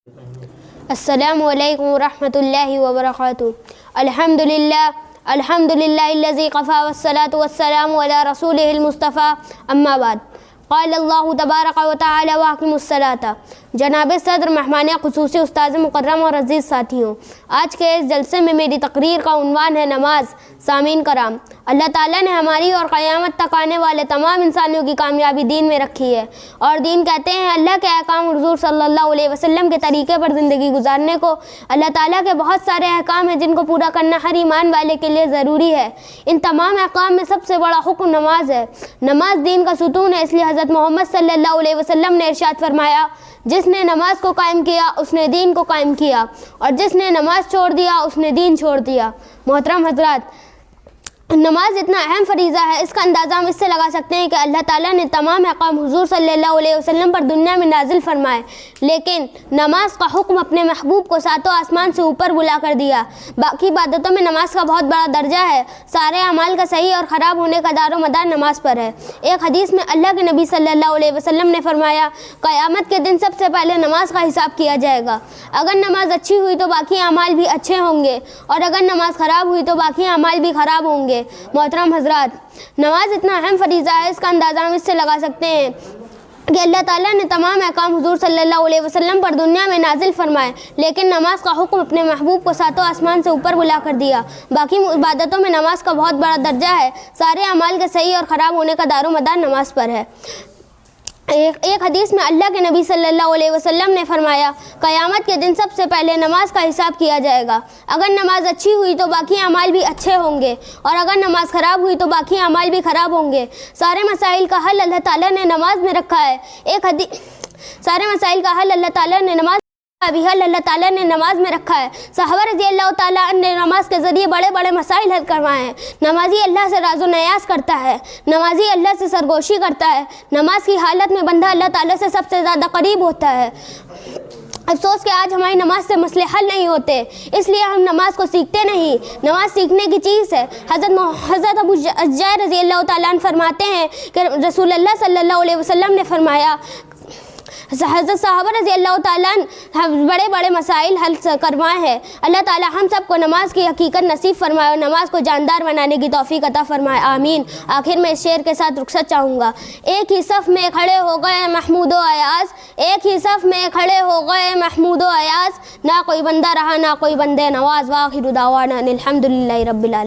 السلام علیکم ورحمۃ اللہ وبرکاتہ۔ الحمدللہ الذی قفا والصلاة والسلام علی رسولہ المصطفیٰ، اما بعد۔ قال اللہ تبارک و تعالی واقم الصلاۃ۔ جناب صدر، مہمان خصوصی، استاذ مکرم اور عزیز ساتھیوں، آج کے اس جلسے میں میری تقریر کا عنوان ہے نماز۔ سامعین کرام، اللہ تعالیٰ نے ہماری اور قیامت تک آنے والے تمام انسانوں کی کامیابی دین میں رکھی ہے، اور دین کہتے ہیں اللہ کے احکام، حضور صلی اللہ علیہ وسلم کے طریقے پر زندگی گزارنے کو۔ اللہ تعالیٰ کے بہت سارے احکام ہیں جن کو پورا کرنا ہر ایمان والے کے لیے ضروری ہے۔ ان تمام احکام میں سب سے بڑا حکم نماز ہے۔ نماز دین کا ستون ہے، اس لیے حضرت محمد صلی اللہ علیہ وسلم نے ارشاد فرمایا، جس نے نماز کو قائم کیا اس نے دین کو قائم کیا، اور جس نے نماز چھوڑ دیا اس نے دین چھوڑ دیا۔ محترم حضرات، نماز اتنا اہم فریضہ ہے، اس کا اندازہ ہم اس سے لگا سکتے ہیں کہ اللہ تعالیٰ نے تمام احکام حضور صلی اللہ علیہ وسلم پر دنیا میں نازل فرمائے، لیکن نماز کا حکم اپنے محبوب کو ساتوں آسمان سے اوپر بلا کر دیا۔ باقی عبادتوں میں نماز کا بہت بڑا درجہ ہے۔ سارے اعمال کا صحیح اور خراب ہونے کا دار و مدار نماز پر ہے۔ ایک حدیث میں اللہ کے نبی صلی اللہ علیہ وسلم نے فرمایا، قیامت کے دن سب سے پہلے نماز کا حساب کیا جائے گا۔ اگر نماز اچھی ہوئی تو باقی اعمال بھی اچھے ہوں گے، اور اگر نماز خراب ہوئی تو باقی اعمال بھی خراب ہوں گے۔ محترم حضرات، نماز اتنا اہم فریضہ ہے، اس کا اندازہ ہم اس سے لگا سکتے ہیں کہ اللہ تعالیٰ نے تمام احکام حضور صلی اللہ علیہ وسلم پر دنیا میں نازل فرمائے، لیکن نماز کا حکم اپنے محبوب کو ساتوں آسمان سے اوپر بلا کر دیا۔ باقی عبادتوں میں نماز کا بہت بڑا درجہ ہے۔ سارے اعمال کے صحیح اور خراب ہونے کا دار و مدار نماز پر ہے۔ ایک حدیث میں اللہ کے نبی صلی اللہ علیہ وسلم نے فرمایا، قیامت کے دن سب سے پہلے نماز کا حساب کیا جائے گا۔ اگر نماز اچھی ہوئی تو باقی اعمال بھی اچھے ہوں گے، اور اگر نماز خراب ہوئی تو باقی اعمال بھی خراب ہوں گے۔ سارے مسائل کا حل اللہ تعالیٰ نے نماز میں رکھا ہے۔ سارے مسائل کا حل اللہ تعالیٰ نے نماز میں رکھا ہے۔ صحابہ رضی اللہ تعالیٰ عنہ نے نماز کے ذریعے بڑے بڑے مسائل حل کروائے ہیں۔ نمازی اللہ سے راز و نیاز کرتا ہے، نمازی اللہ سے سرگوشی کرتا ہے۔ نماز کی حالت میں بندہ اللہ تعالیٰ سے سب سے زیادہ قریب ہوتا ہے۔ افسوس کہ آج ہماری نماز سے مسئلے حل نہیں ہوتے، اس لیے ہم نماز کو سیکھتے نہیں۔ نماز سیکھنے کی چیز ہے۔ حضرت ابو جہل رضی اللہ تعالیٰ عنہ فرماتے ہیں کہ رسول اللہ صلی اللہ علیہ وسلم نے فرمایا، حضرت صحابہ رضی اللہ تعالیٰ عنہ بڑے بڑے مسائل حل کروائے ہیں۔ اللہ تعالیٰ ہم سب کو نماز کی حقیقت نصیب فرمائے اور نماز کو جاندار بنانے کی توفیق عطا فرمائے، آمین۔ آخر میں اس شعر کے ساتھ رخصت چاہوں گا۔ ایک ہی صف میں کھڑے ہو گئے محمود و ایاز، ایک ہی صف میں کھڑے ہو گئے محمود و ایاز، نہ کوئی بندہ رہا نہ کوئی بندے نواز، وآخر دعوانا الحمدللہ رب العالمین۔